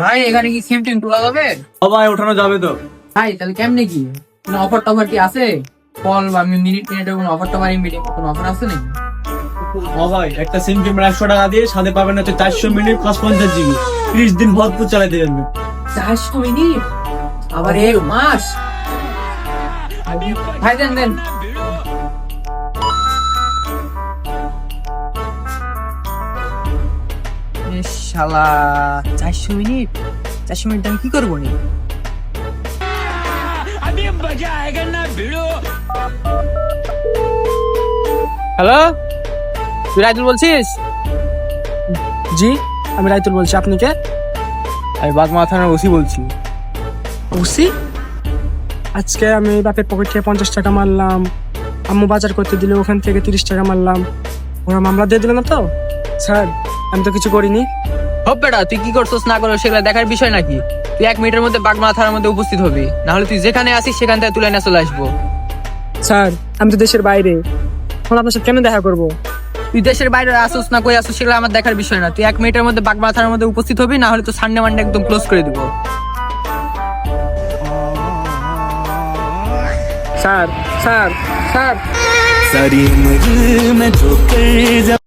ভাই এখানে কি সিম টিম তোলা যাবে? ভাই ওঠানো যাবে তো। ভাই তাহলে কেমনে কি কোনো অফার টফার কি আছে? কল বা মিনিট মিনিটের কোনো অফার টফার ইমিডিয়েট কোনো অফার আছে নাকি? ভাই একটা সিম ক্যামেরা 100 টাকা দিয়ে সাথে পাবেন হচ্ছে 400 মিনিট প্লাস 50 জিবি 30 দিন ভরপুর চালাতে পারবেন। 400 মিনিট আবার এক মাস? ভাই দেন দেন। এ শালা 400 মিনিট, 400 মিনিট আমি কি করবো নি? হ্যালো, তুই রাইতুল বলছিস? জি, আমি রাইতুল বলছি। আপনি কে? আমি বাগমা থানার ওসি বলছি। ওসি? আজকে আমি বাপের পকেট থেকে 50 টাকা মারলাম, আম্মু বাজার করতে দিলে ওখান থেকে 30 টাকা মারলাম, ওরা মামলা দিয়ে দিল না তো? স্যার আমি তো কিছু করিনি। হোপ বেটা, তুই কি করছিস না করছিস সেগুলো দেখার বিষয় নাকি? তুই 1 মিনিটের মধ্যে বাগমা থানার মধ্যে উপস্থিত হবি, না হলে তুই যেখানে আসিস সেখান থেকে তুলে নিয়ে চলে আসবো। স্যার আমি তো দেশের বাইরে, এখন আপনার সাথে কেন দেখা করবো? তুই দেশের বাইরে আসিস না কই আসিস সেগুলো আমার দেখার বিষয় না। তুই 1 মিনিটের মধ্যে বাগমা থানার মধ্যে উপস্থিত হবি, না হলে তো সানডে মানডে একদম ক্লোজ করে দিব। স্যার স্যার স্যার सारी उम्र में जो कर